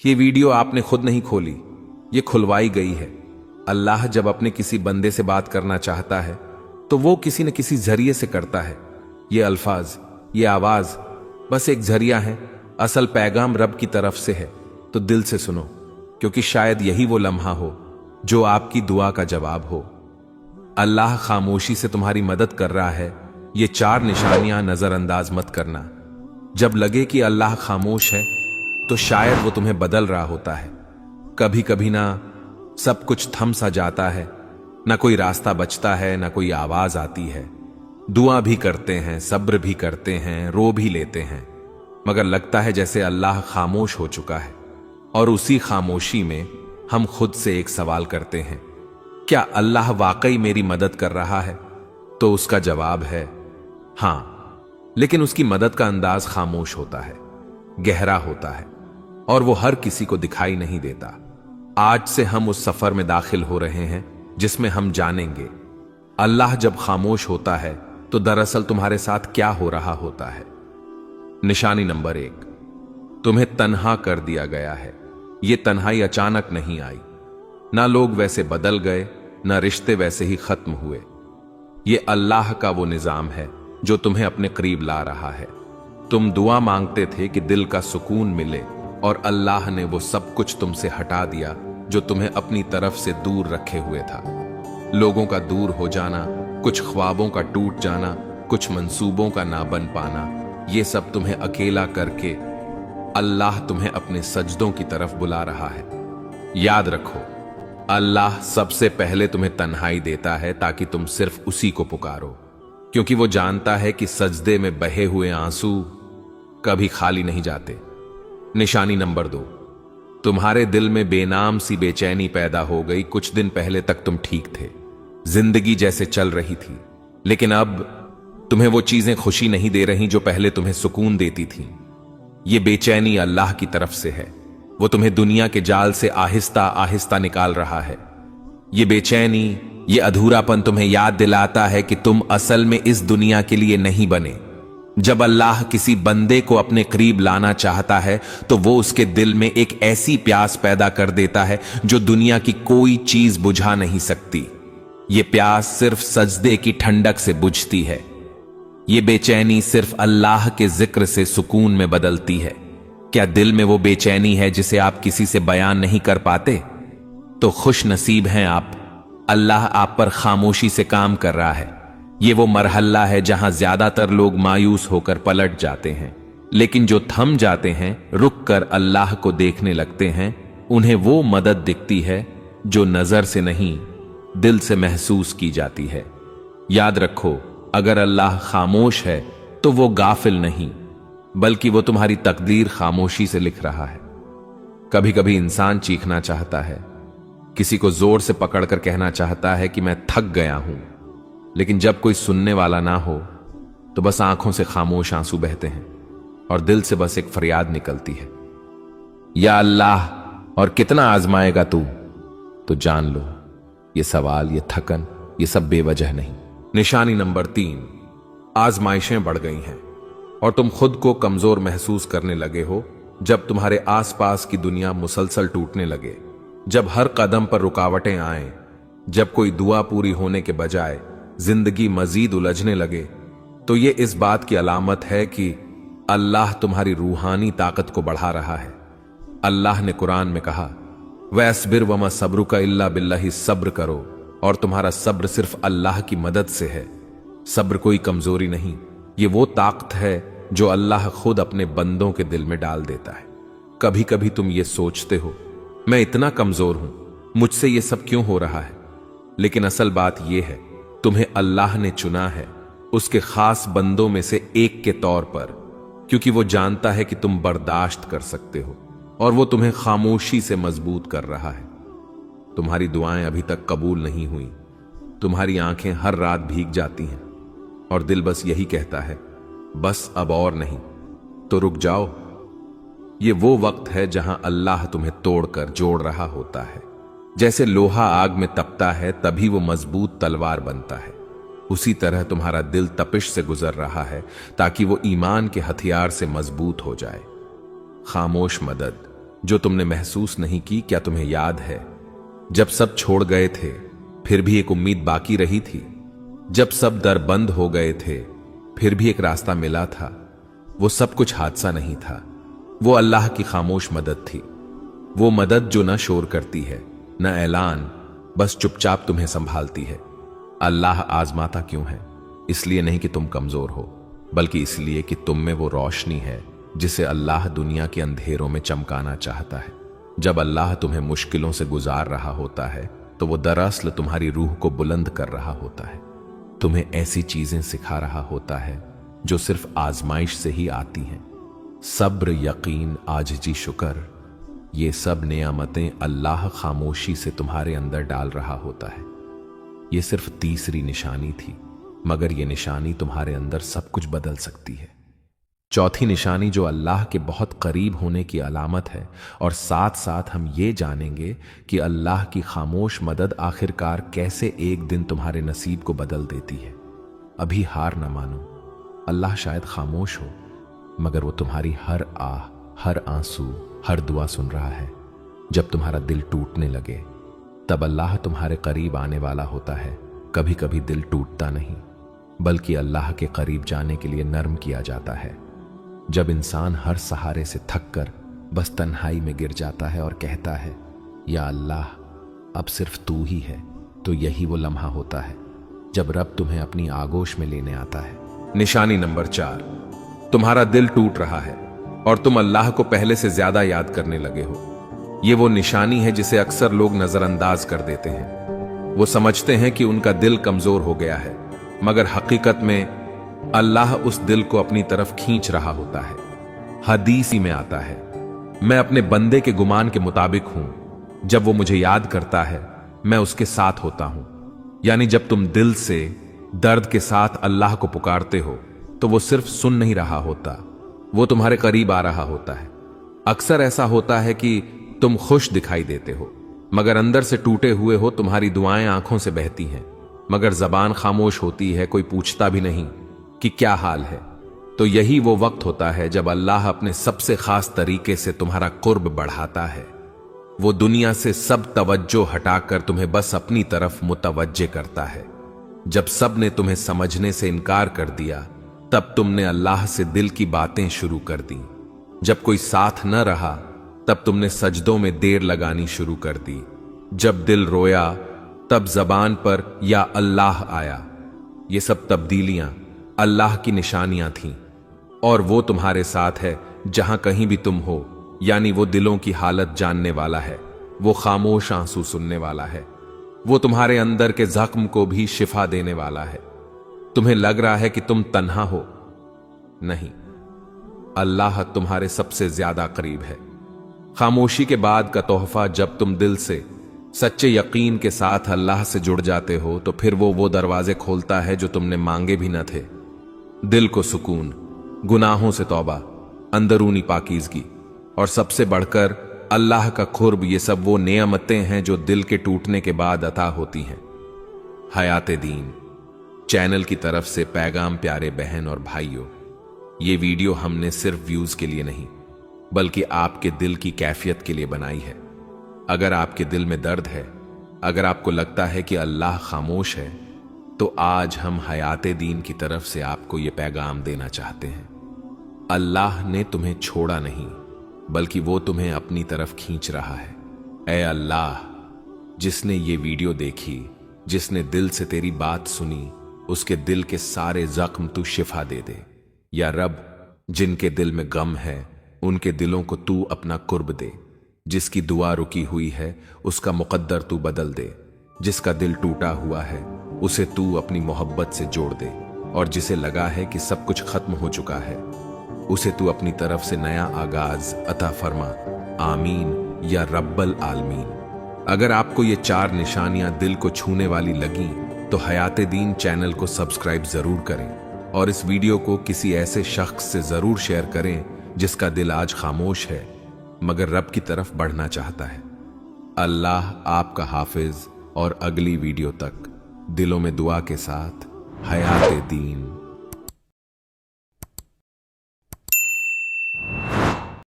ये वीडियो आपने खुद नहीं खोली, ये खुलवाई गई है। अल्लाह जब अपने किसी बंदे से बात करना चाहता है तो वो किसी न किसी जरिए से करता है। ये अल्फाज, ये आवाज बस एक जरिया है, असल पैगाम रब की तरफ से है। तो दिल से सुनो, क्योंकि शायद यही वो लम्हा हो जो आपकी दुआ का जवाब हो। अल्लाह खामोशी से तुम्हारी मदद कर रहा है, ये 4 निशानियां नजरअंदाज मत करना। जब लगे कि अल्लाह खामोश है तो शायद वो तुम्हें बदल रहा होता है। कभी कभी ना सब कुछ थम सा जाता है, ना कोई रास्ता बचता है, ना कोई आवाज आती है। दुआ भी करते हैं, सब्र भी करते हैं, रो भी लेते हैं, मगर लगता है जैसे अल्लाह खामोश हो चुका है। और उसी खामोशी में हम खुद से एक सवाल करते हैं, क्या अल्लाह वाकई मेरी मदद कर रहा है? तो उसका जवाब है हां, लेकिन उसकी मदद का अंदाज खामोश होता है, गहरा होता है, और वो हर किसी को दिखाई नहीं देता। आज से हम उस सफर में दाखिल हो रहे हैं जिसमें हम जानेंगे अल्लाह जब खामोश होता है तो दरअसल तुम्हारे साथ क्या हो रहा होता है। निशानी नंबर 1, तुम्हें तन्हा कर दिया गया है। ये तन्हाई अचानक नहीं आई, ना लोग वैसे बदल गए, ना रिश्ते वैसे ही खत्म हुए। ये अल्लाह का वो निजाम है जो तुम्हें अपने करीब ला रहा है। तुम दुआ मांगते थे कि दिल का सुकून मिले, और अल्लाह ने वो सब कुछ तुमसे हटा दिया जो तुम्हें अपनी तरफ से दूर रखे हुए था। लोगों का दूर हो जाना, कुछ ख्वाबों का टूट जाना, कुछ मंसूबों का ना बन पाना, ये सब तुम्हें अकेला करके अल्लाह तुम्हें अपने सजदों की तरफ बुला रहा है। याद रखो, अल्लाह सबसे पहले तुम्हें तन्हाई देता है ताकि तुम सिर्फ उसी को पुकारो, क्योंकि वो जानता है कि सजदे में बहे हुए आंसू कभी खाली नहीं जाते। निशानी नंबर 2, तुम्हारे दिल में बेनाम सी बेचैनी पैदा हो गई। कुछ दिन पहले तक तुम ठीक थे, जिंदगी जैसे चल रही थी, लेकिन अब तुम्हें वो चीजें खुशी नहीं दे रही जो पहले तुम्हें सुकून देती थीं। ये बेचैनी अल्लाह की तरफ से है, वो तुम्हें दुनिया के जाल से आहिस्ता आहिस्ता निकाल रहा है। ये बेचैनी, ये अधूरापन तुम्हें याद दिलाता है कि तुम असल में इस दुनिया के लिए नहीं बने। जब अल्लाह किसी बंदे को अपने करीब लाना चाहता है तो वो उसके दिल में एक ऐसी प्यास पैदा कर देता है जो दुनिया की कोई चीज बुझा नहीं सकती। ये प्यास सिर्फ सजदे की ठंडक से बुझती है। ये बेचैनी सिर्फ अल्लाह के जिक्र से सुकून में बदलती है। क्या दिल में वो बेचैनी है जिसे आप किसी से बयान नहीं कर पाते? तो खुश नसीब हैं आप, अल्लाह आप पर खामोशी से काम कर रहा है। ये वो मरहला है जहां ज्यादातर लोग मायूस होकर पलट जाते हैं, लेकिन जो थम जाते हैं, रुक कर अल्लाह को देखने लगते हैं, उन्हें वो मदद दिखती है जो नजर से नहीं, दिल से महसूस की जाती है। याद रखो, अगर अल्लाह खामोश है तो वो गाफिल नहीं, बल्कि वो तुम्हारी तकदीर खामोशी से लिख रहा है। कभी कभी इंसान चीखना चाहता है, किसी को जोर से पकड़कर कहना चाहता है कि मैं थक गया हूं, लेकिन जब कोई सुनने वाला ना हो तो बस आंखों से खामोश आंसू बहते हैं और दिल से बस एक फरियाद निकलती है, या अल्लाह, और कितना आजमाएगा तू? तो जान लो, ये सवाल, ये थकन, ये सब बेवजह नहीं। निशानी नंबर 3, आजमाइशें बढ़ गई हैं और तुम खुद को कमजोर महसूस करने लगे हो। जब तुम्हारे आसपास की दुनिया मुसलसल टूटने लगे, जब हर कदम पर रुकावटें आए, जब कोई दुआ पूरी होने के बजाय जिंदगी मजीद उलझने लगे, तो ये इस बात की अलामत है कि अल्लाह तुम्हारी रूहानी ताकत को बढ़ा रहा है। अल्लाह ने कुरान में कहा, वस्बिर वमा सब्रुका इल्ला बिल्लाहि, सब्र करो और तुम्हारा सब्र सिर्फ अल्लाह की मदद से है। सब्र कोई कमजोरी नहीं, ये वो ताकत है जो अल्लाह खुद अपने बंदों के दिल में डाल देता है। कभी कभी तुम ये सोचते हो, मैं इतना कमजोर हूं, मुझसे ये सब क्यों हो रहा है? लेकिन असल बात यह है, तुम्हें अल्लाह ने चुना है उसके खास बंदों में से एक के तौर पर, क्योंकि वो जानता है कि तुम बर्दाश्त कर सकते हो, और वो तुम्हें खामोशी से मजबूत कर रहा है। तुम्हारी दुआएं अभी तक कबूल नहीं हुई, तुम्हारी आंखें हर रात भीग जाती हैं और दिल बस यही कहता है, बस अब और नहीं। तो रुक जाओ, ये वो वक्त है जहां अल्लाह तुम्हें तोड़कर जोड़ रहा होता है। जैसे लोहा आग में तपता है तभी वो मजबूत तलवार बनता है, उसी तरह तुम्हारा दिल तपिश से गुजर रहा है, ताकि वो ईमान के हथियार से मजबूत हो जाए। खामोश मदद, जो तुमने महसूस नहीं की। क्या तुम्हें याद है जब सब छोड़ गए थे फिर भी एक उम्मीद बाकी रही थी? जब सब दर बंद हो गए थे फिर भी एक रास्ता मिला था। वो सब कुछ हादसा नहीं था, वो अल्लाह की खामोश मदद थी। वो मदद जो न शोर करती है न ऐलान, बस चुपचाप तुम्हें संभालती है। अल्लाह आजमाता क्यों है? इसलिए नहीं कि तुम कमजोर हो, बल्कि इसलिए कि तुम में वो रोशनी है जिसे अल्लाह दुनिया के अंधेरों में चमकाना चाहता है। जब अल्लाह तुम्हें मुश्किलों से गुजार रहा होता है तो वो दरअसल तुम्हारी रूह को बुलंद कर रहा होता है। तुम्हें ऐसी चीजें सिखा रहा होता है जो सिर्फ आजमाइश से ही आती हैं। सब्र, यकीन, आजिज़ी, शुक्र, ये सब नेमतें अल्लाह खामोशी से तुम्हारे अंदर डाल रहा होता है। ये सिर्फ तीसरी निशानी थी, मगर ये निशानी तुम्हारे अंदर सब कुछ बदल सकती है। चौथी निशानी जो अल्लाह के बहुत करीब होने की अलामत है, और साथ साथ हम ये जानेंगे कि अल्लाह की खामोश मदद आखिरकार कैसे एक दिन तुम्हारे नसीब को बदल देती है। अभी हार न मानो। अल्लाह शायद खामोश हो, मगर वो तुम्हारी हर आह, हर आंसू, हर दुआ सुन रहा है। जब तुम्हारा दिल टूटने लगे तब अल्लाह तुम्हारे करीब आने वाला होता है। कभी कभी दिल टूटता नहीं, बल्कि अल्लाह के करीब जाने के लिए नर्म किया जाता है। जब इंसान हर सहारे से थक कर बस तन्हाई में गिर जाता है और कहता है, या अल्लाह अब सिर्फ तू ही है, तो यही वो लम्हा होता है जब रब तुम्हें अपनी आगोश में लेने आता है। निशानी नंबर 4, तुम्हारा दिल टूट रहा है और तुम अल्लाह को पहले से ज्यादा याद करने लगे हो। ये वो निशानी है जिसे अक्सर लोग नजरअंदाज कर देते हैं। वो समझते हैं कि उनका दिल कमजोर हो गया है, मगर हकीकत में अल्लाह उस दिल को अपनी तरफ खींच रहा होता है। हदीस ही में आता है, मैं अपने बंदे के गुमान के मुताबिक हूं, जब वो मुझे याद करता है मैं उसके साथ होता हूं। यानी जब तुम दिल से दर्द के साथ अल्लाह को पुकारते हो तो वो सिर्फ सुन नहीं रहा होता, वो तुम्हारे करीब आ रहा होता है। अक्सर ऐसा होता है कि तुम खुश दिखाई देते हो, मगर अंदर से टूटे हुए हो। तुम्हारी दुआएं आंखों से बहती हैं, मगर जबान खामोश होती है, कोई पूछता भी नहीं कि क्या हाल है। तो यही वो वक्त होता है जब अल्लाह अपने सबसे खास तरीके से तुम्हारा कुर्ब बढ़ाता है। वो दुनिया से सब तवज्जो हटाकर तुम्हें बस अपनी तरफ मुतवज्जे करता है। जब सब ने तुम्हें समझने से इनकार कर दिया, तब तुमने अल्लाह से दिल की बातें शुरू कर दी। जब कोई साथ न रहा, तब तुमने सजदों में देर लगानी शुरू कर दी। जब दिल रोया, तब जबान पर या अल्लाह आया। ये सब तब्दीलियां अल्लाह की निशानियां थीं, और वो तुम्हारे साथ है जहां कहीं भी तुम हो। यानी वो दिलों की हालत जानने वाला है, वो खामोश आंसू सुनने वाला है, वो तुम्हारे अंदर के जख्म को भी शिफा देने वाला है। तुम्हें लग रहा है कि तुम तन्हा हो, नहीं, अल्लाह तुम्हारे सबसे ज्यादा करीब है। खामोशी के बाद का तोहफा, जब तुम दिल से सच्चे यकीन के साथ अल्लाह से जुड़ जाते हो, तो फिर वो दरवाजे खोलता है जो तुमने मांगे भी न थे। दिल को सुकून, गुनाहों से तौबा, अंदरूनी पाकीज़गी और सबसे बढ़कर अल्लाह का खुर्ब, ये सब वो नेमतें हैं जो दिल के टूटने के बाद अता होती हैं। हयाते दीन चैनल की तरफ से पैगाम प्यारे बहन और भाइयों, ये वीडियो हमने सिर्फ व्यूज के लिए नहीं, बल्कि आपके दिल की कैफियत के लिए बनाई है। अगर आपके दिल में दर्द है, अगर आपको लगता है कि अल्लाह खामोश है, तो आज हम हयाते दीन की तरफ से आपको ये पैगाम देना चाहते हैं। अल्लाह ने तुम्हें छोड़ा नहीं, बल्कि वो तुम्हें अपनी तरफ खींच रहा है। ऐ अल्लाह, जिसने ये वीडियो देखी, जिसने दिल से तेरी बात सुनी, उसके दिल के सारे जख्म तू शिफा दे दे। या रब, जिनके दिल में गम है उनके दिलों को तू अपना कुर्ब दे। जिसकी दुआ रुकी हुई है उसका मुकद्दर तू बदल दे। जिसका दिल टूटा हुआ है उसे तू अपनी मोहब्बत से जोड़ दे, और जिसे लगा है कि सब कुछ खत्म हो चुका है, उसे तू अपनी तरफ से नया आगाज अता फरमा। आमीन या रब्बल आलमीन। अगर आपको ये 4 निशानियां दिल को छूने वाली लगी तो हयाते दीन चैनल को सब्सक्राइब जरूर करें, और इस वीडियो को किसी ऐसे शख्स से जरूर शेयर करें जिसका दिल आज खामोश है मगर रब की तरफ बढ़ना चाहता है। अल्लाह आपका हाफिज, और अगली वीडियो तक दिलों में दुआ के साथ हयाते दीन।